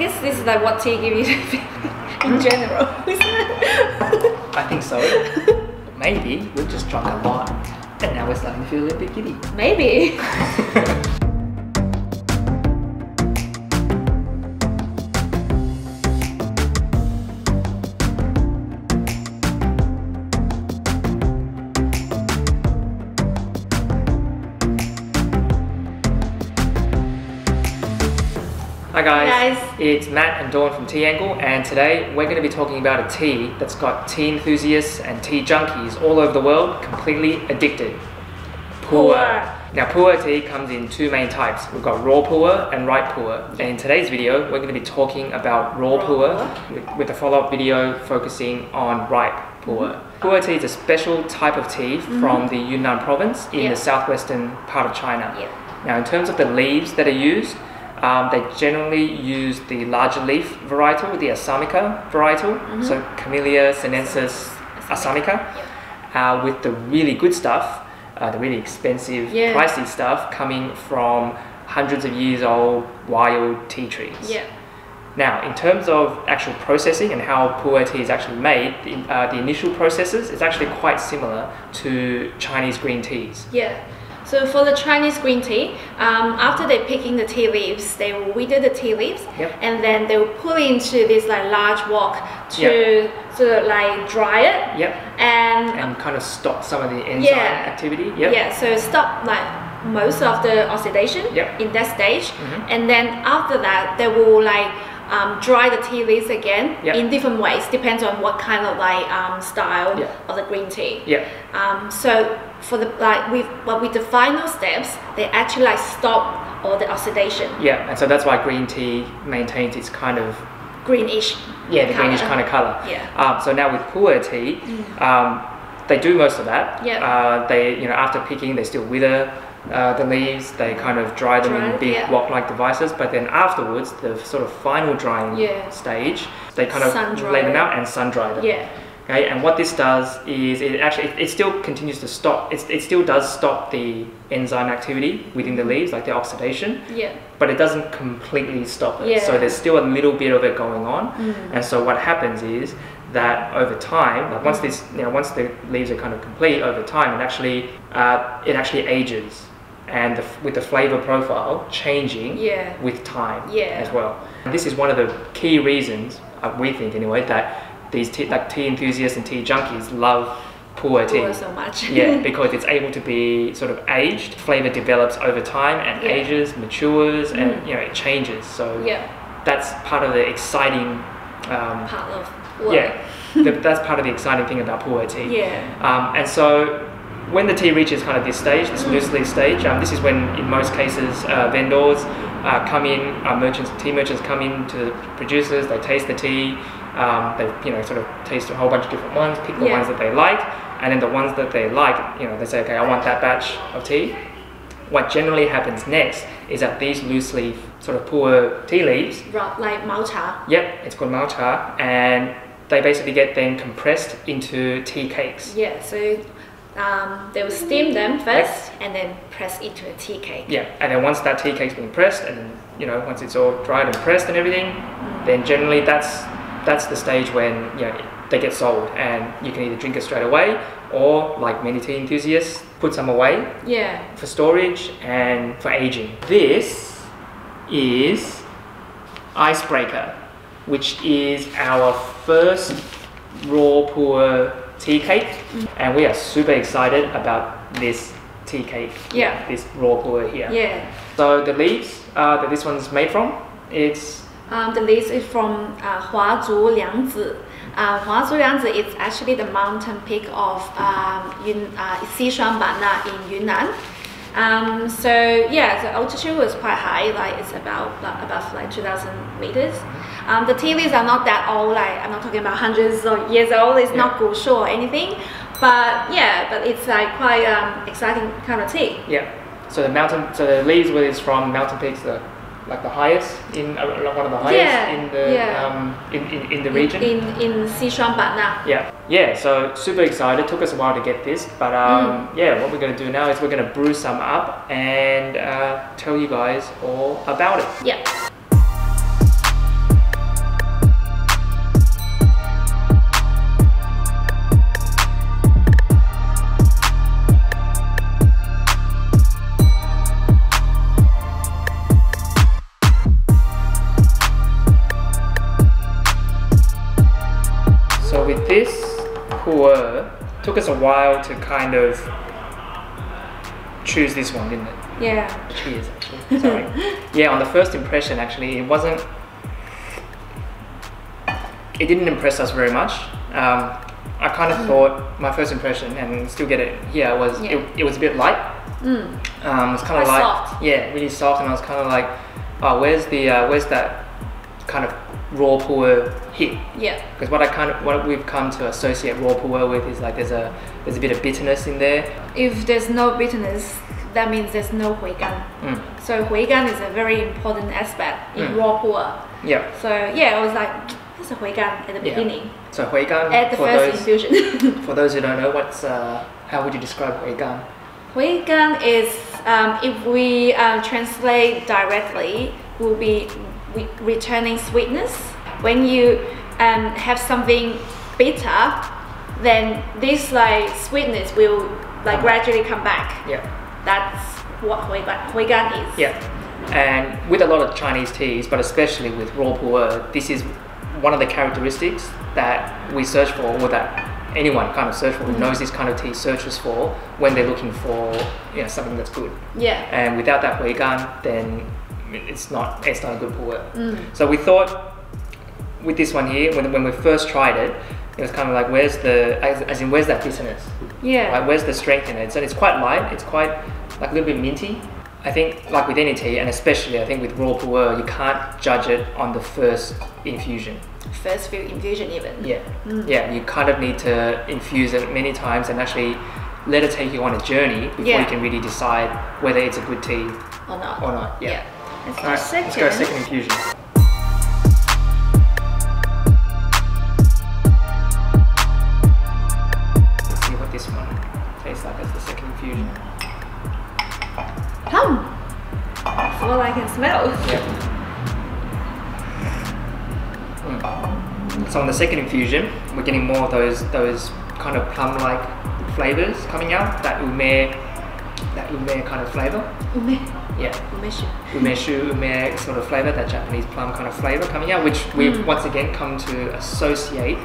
This is like what tea gives you in general, isn't it? I think so. Maybe we've just drunk a lot and now we're starting to feel a little bit giddy. Maybe. Hi guys, it's Matt and Dawn from Tea Angle, and today we're going to be talking about a tea that's got tea enthusiasts and tea junkies all over the world completely addicted. Pu'er. Now Pu'er tea comes in two main types. We've got raw pu'er and ripe pu'er. And in today's video we're going to be talking about raw pu'er with a follow-up video focusing on ripe pu'er. Pu'er tea is a special type of tea from the Yunnan province in the southwestern part of China. Now in terms of the leaves that are used, they generally use the larger leaf varietal, the Assamica varietal, so Camellia sinensis Assamica, with the really good stuff, the really expensive, pricey stuff coming from hundreds of years old wild tea trees. Now, in terms of actual processing and how pu'er tea is actually made, the initial processes is actually quite similar to Chinese green teas. So for the Chinese green tea, after they picking the tea leaves, they will wither the tea leaves, and then they will put it into this like large wok to sort of like dry it, and kind of stop some of the enzyme activity. So stop like most of the oxidation in that stage, and then after that they will like dry the tea leaves again in different ways, depends on what kind of like style of the green tea. So for the with the final steps, they actually like stop all the oxidation. And so that's why green tea maintains its kind of greenish. The greenish kind of color. So now with pu'er tea, they do most of that. They, after picking, they still wither the leaves. They kind of dry them in big wok-like devices, but then afterwards, the sort of final drying stage, they kind of lay them out and sun dry them. Okay, and what this does is it still continues to stop. It still does stop the enzyme activity within the leaves, like the oxidation. But it doesn't completely stop it. So there's still a little bit of it going on. And so what happens is that over time, like once once the leaves are kind of complete, over time, it actually ages, and with the flavor profile changing with time as well. And this is one of the key reasons, we think anyway, that these tea enthusiasts and tea junkies love pu'er tea so much. Because it's able to be sort of aged. Flavor develops over time and ages, matures, and it changes. So that's part of the exciting part of pu'er. That's part of the exciting thing about pu'er tea. And so when the tea reaches kind of this stage, this loose leaf stage, this is when in most cases vendors come in, tea merchants come in to the producers, they taste the tea, they sort of taste a whole bunch of different ones, pick the ones that they like, and then the ones that they like, they say, okay, I want that batch of tea. What generally happens next is that these loose leaf sort of pu'er tea leaves, like mao cha. It's called mao cha, and they basically get then compressed into tea cakes. So they will steam them first and then press into a tea cake. And then once that tea cake's been pressed, and then once it's all dried and pressed and everything, then generally that's the stage when they get sold, and you can either drink it straight away, or like many tea enthusiasts, put some away for storage and for aging. This is Icebreaker, which is our first raw pu'er tea cake, and we are super excited about this tea cake, this raw pu'er here. So the leaves that this one's made from, it's the leaves is from Huazhu Liangzi. Huazhu Liangzi is actually the mountain peak of Xishuang Bana in Yunnan. So the altitude was quite high, like it's above like 2,000 meters. The tea leaves are not that old, like I'm not talking about hundreds of years old, it's not gushu or anything, but it's like quite exciting kind of tea. So the leaves where it's from, mountain peaks, like the highest one of the highest in the region. In Xishuang Bana. So super excited. Took us a while to get this, but what we're going to do now is we're going to brew some up and tell you guys all about it. Pu'er took us a while to kind of choose this one, didn't it? Yeah. Cheers, actually. Sorry. Yeah, on the first impression, actually, it didn't impress us very much. I kind of thought my first impression, and still get it here, was it was a bit light. It was kind of like soft. Yeah, really soft, and I was kind of like, oh, where's that kind of raw pu'er hit? Yeah. Because what we've come to associate raw pu'er with is like there's a bit of bitterness in there. If there's no bitterness, that means there's no 回甘. So 回甘 is a very important aspect in raw pu'er. Yeah. So yeah, I was like, there's a 回甘 at the beginning. So 回甘 at the first infusion. For those who don't know, how would you describe 回甘? 回甘 is, if we translate directly, will be returning sweetness. When you have something bitter, then this like sweetness will like gradually come back. Yeah. That's what 回甘 is. Yeah. And with a lot of Chinese teas, but especially with raw pu'er, this is one of the characteristics that we search for, or that anyone kind of search for, who knows this kind of tea searches for when they're looking for something that's good. Yeah. And without that 回甘, then it's not a good pu'er. So we thought with this one here, when we first tried it, it was kind of like where's that bitterness? Yeah. Like where's the strength in it? So it's quite light. It's quite like a little bit minty. I think like with any tea, and especially I think with raw pu'er, you can't judge it on the first infusion. First few infusion even. Yeah. Yeah, you kind of need to infuse it many times and actually let it take you on a journey before you can really decide whether it's a good tea or not. Yeah. Let's Let's go second infusion. Let's see what this one tastes like as the second infusion. Plum! That's all I can smell. Yeah. So on the second infusion, we're getting more of those kind of plum-like flavors coming out. That ume kind of flavor. Ume. Yeah. Umeshu. Ume sort of flavor, that Japanese plum kind of flavor coming out, which we've once again come to associate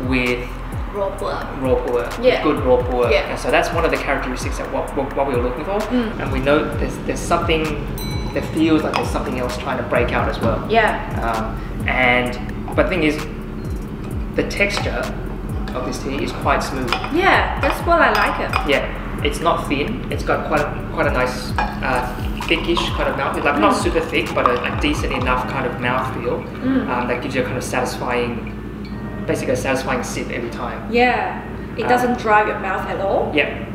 with raw pu'er. With good raw pu'er. Yeah. And so that's one of the characteristics of what we were looking for. And we know there's something that feels like there's something else trying to break out as well. Yeah. But the thing is, the texture of this tea is quite smooth. Yeah, that's what I like it. Yeah, it's not thin. It's got quite a nice thickish kind of mouthfeel. Like not super thick, but a decent enough kind of mouthfeel that gives you a kind of basically a satisfying sip every time. Yeah, it doesn't dry your mouth at all. Yeah.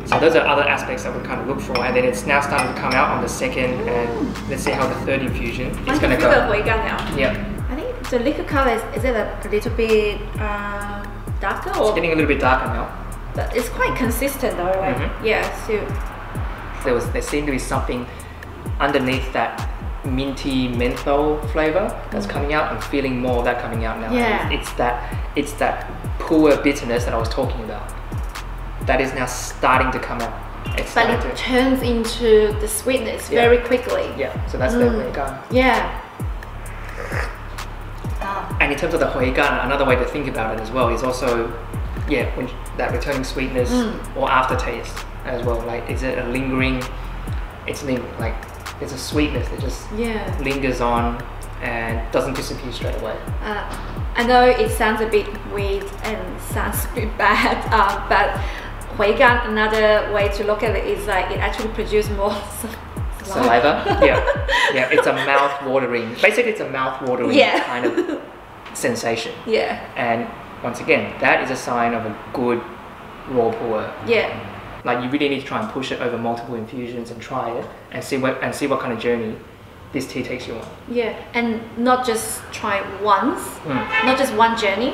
So those are other aspects that we kind of look for, and then it's now starting to come out on the second, and let's see how the third infusion is going to go. I can feel the 回甘 now. Yeah. I think the liquor color is it a little bit darker? It's getting a little bit darker now. But it's quite consistent though, right? Yeah, so there seemed to be something underneath that minty menthol flavor that's coming out. I'm feeling more of that coming out now. Yeah. It's that pu'er bitterness that I was talking about. That is now starting to come out. But it turns into the sweetness very quickly. Yeah, so that's the 回甘. Yeah. And in terms of the 回甘, another way to think about it as well is also, when that returning sweetness or aftertaste as well. Like, is it a lingering? Like, there's a sweetness that just lingers on and doesn't disappear straight away. I know it sounds a bit weird and sounds a bit bad, but 回甘, another way to look at it is like it actually produces more saliva. Yeah, it's a mouth-watering. Basically, it's a mouth-watering kind of sensation. Yeah. And once again, that is a sign of a good raw pu'er. Yeah. Like you really need to try and push it over multiple infusions and try it and see what kind of journey this tea takes you on. Yeah, and not just try it once, not just one journey.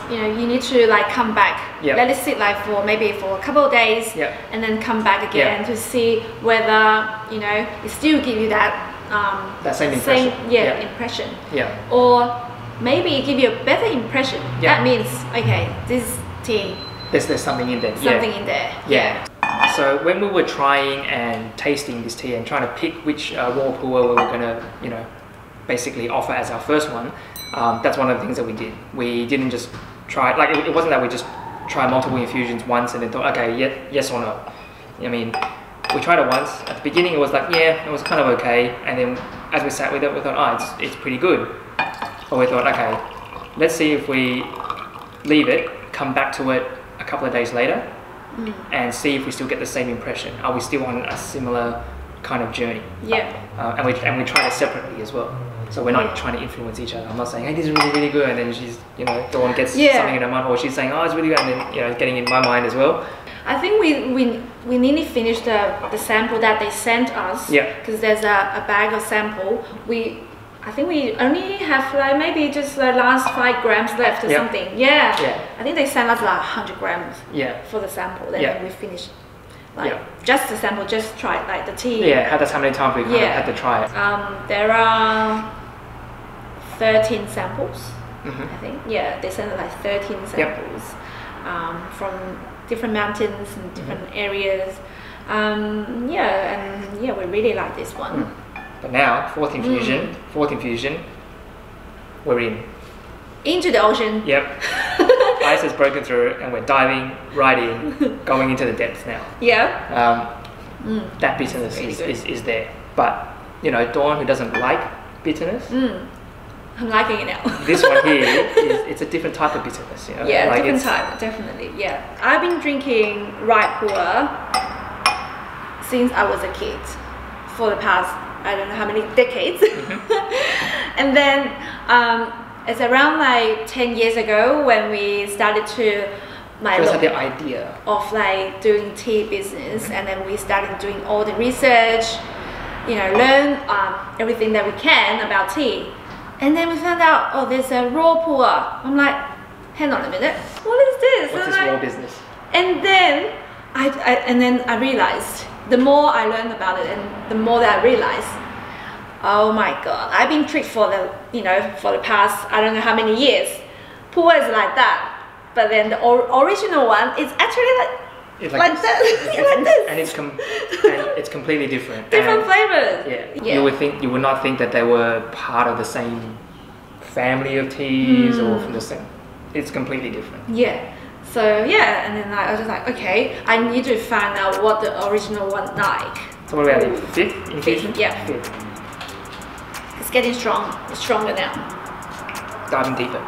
You know, you need to like come back, let it sit like for maybe for a couple of days, and then come back again to see whether it still give you that same impression. Impression. Yeah. Or maybe it give you a better impression. That means this tea. There's something in there. Something in there. Yeah. So when we were trying and tasting this tea and trying to pick which raw pu'er we were gonna, basically offer as our first one, that's one of the things that we did. We didn't just try, like it wasn't that we just try multiple infusions once and then thought, okay, yes or no. I mean, we tried it once. At the beginning, it was like, yeah, it was kind of okay. And then as we sat with it, we thought, oh, it's pretty good. But we thought, okay, let's see if we leave it, come back to it a couple of days later, and see if we still get the same impression. Are we still on a similar kind of journey? Yeah. And we tried it separately as well. So we're not trying to influence each other. I'm not saying, hey, this is really, really good, and then she's, you know, the one gets something in her mind, or she's saying, oh, it's really good, and then, you know, getting in my mind as well. I think we nearly finished the sample that they sent us. Yeah. Because there's a bag of sample. I think we only have like maybe just the last 5 grams left or something. Yeah. Yeah. I think they sent us like 100 grams. Yeah. For the sample. Then we finished. Like just the sample, just try like the tea. Yeah. That's how many times we kind of had to try it. There are 13 samples. I think. Yeah. They sent us like 13 samples from different mountains and different areas. We really like this one. But now, fourth infusion, we're into the ocean. Yep. Ice has broken through and we're diving right in, going into the depths now. Yeah. That bitterness is there. But, you know, Dawn, who doesn't like bitterness, I'm liking it now. This one here, it's a different type of bitterness. You know? Yeah, like different type, definitely. Yeah. I've been drinking white pu'er since I was a kid, for the past, I don't know how many decades. And then it's around like 10 years ago when we started to had the idea of like doing tea business, and then we started doing all the research, you know, learn everything that we can about tea. And then we found out, oh, there's a raw pu'er. I'm like, hang on a minute, what is this? What's this raw business? And then I realized, the more I learned about it, and the more that I realized, oh my god, I've been tricked for the past I don't know how many years. Pu'er is like that, but then the original one is actually like this. And it's completely different. Different flavors. Yeah. You would not think that they were part of the same family of teas or from the same. It's completely different. Yeah. So yeah, and then I was just like, okay, I need to find out what the original one like. So what about the 5th infusion? Yeah. 5th. It's getting stronger now. Diving deeper.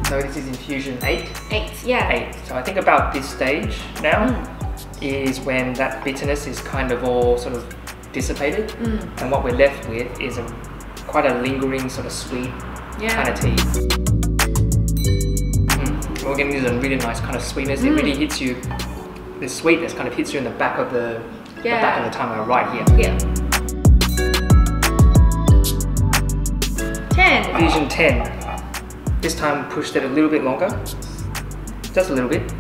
So this is infusion 8? 8, yeah. 8. So I think about this stage now is when that bitterness is kind of all sort of dissipated, and what we're left with is quite a lingering sort of sweet kind of tea. We're getting this really nice kind of sweetness. It really hits you. The sweetness kind of hits you in the back of the back of the tongue, right here. Yeah. 10. Infusion 10. This time pushed it a little bit longer, just a little bit. A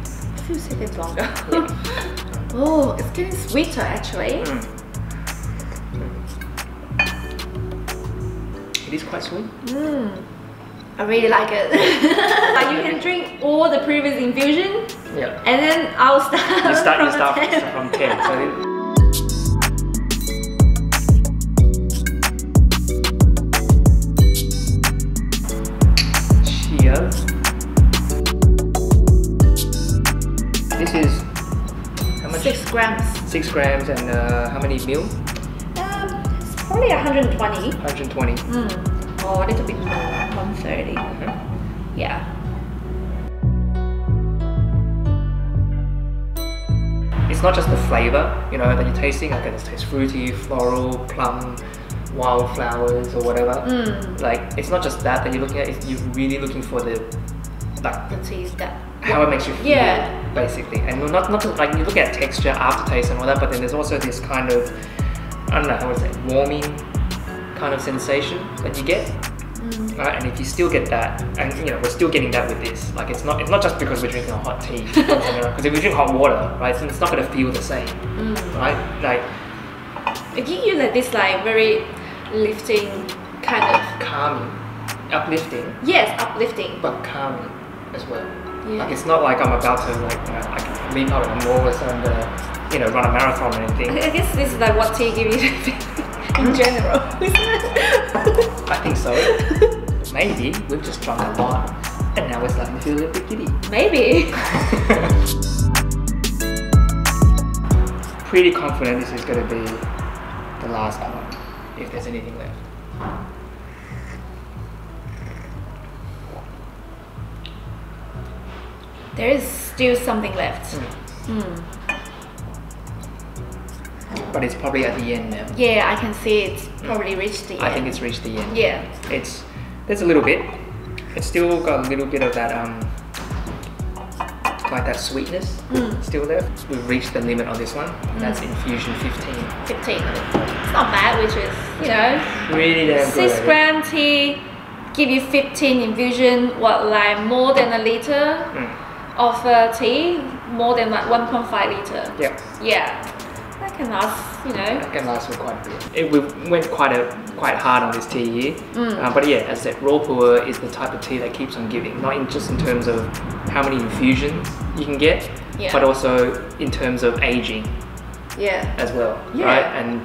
few seconds longer. Oh, it's getting sweeter actually. It is quite sweet. I really like it. Like you can drink all the previous infusion. Yeah. And then I'll start. You start from 10. So cheers. This is how much? 6 grams. 6 grams and how many mil? It's probably 120. 120. Or a little bit more, 130. Yeah. It's not just the flavor, you know, that you're tasting. Okay, this tastes fruity, floral, plum, wildflowers, or whatever. Like, it's not just that you're looking at. You're really looking for the taste, that how it makes you feel, basically. And not just like you look at texture, aftertaste, and all that, but then there's also this kind of, I don't know how to say, warming kind of sensation that you get. Right? And if you still get that, and you know, we're still getting that with this. Like, it's not just because we're drinking a hot tea, because if we drink hot water, right, so it's not going to feel the same, right? Like, it gives you like this like very lifting kind of calming, uplifting. Yes, uplifting, but calming as well. Yeah. Like, it's not like I'm about to like I can leap up and I'm all of a sudden gonna you know, run a marathon or anything. I guess this is like what tea gives you in general, isn't it? I think so. Maybe we've just drunk a lot and now we're starting to feel a little bit giddy. Maybe. Pretty confident this is going to be the last one, if there's anything left. There is still something left. But it's probably at the end now. Yeah, I can see it's probably reached the end. I think it's reached the end. Yeah. There's a little bit. It's still got a little bit of that like that sweetness still left. We've reached the limit on this one. That's infusion 15. 15. It's not bad, which is, you know, really damn good. 6 gram tea, give you 15 infusion, what, like more than a liter of tea, more than like 1.5 liter. Yep. Yeah. That can last, you know. That can last for quite a bit. We went quite hard on this tea here. But yeah, as I said, raw pu'er is the type of tea that keeps on giving. Not just in terms of how many infusions you can get, but also in terms of aging as well, right? And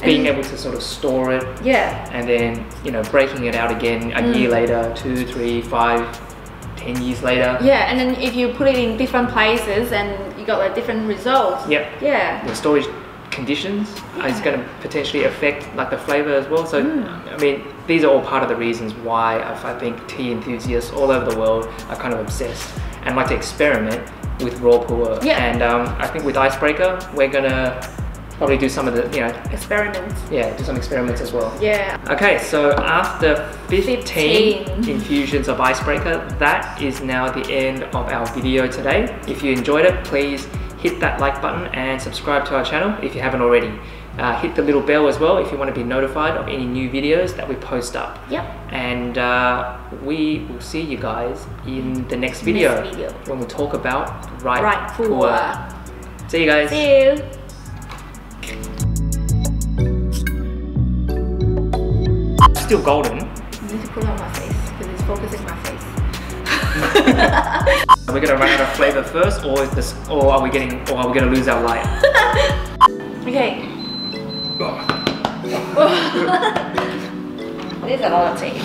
being able to sort of store it, and then, you know, breaking it out again a year later, 2, 3, 5, 10 years later. Yeah, and then if you put it in different places and you got like different results. Yep. Yeah. The storage conditions is going to potentially affect like the flavor as well. So I mean, these are all part of the reasons why I think tea enthusiasts all over the world are kind of obsessed and like to experiment with raw pu'er. And I think with Icebreaker we're gonna probably do some of the, you know, experiments. Yeah, do some experiments as well. Yeah. Okay, so after 15 infusions of Icebreaker, that is now the end of our video today. If you enjoyed it, please hit that like button and subscribe to our channel if you haven't already. Hit the little bell as well if you want to be notified of any new videos that we post up. Yep. And we will see you guys in the next video, when we talk about ripe pu'er. See you guys. See you. Still golden. You need to put it on my face because it's focusing my face. Are we gonna run out of flavor first, or are we gonna lose our light? Okay. It is a lot of tea.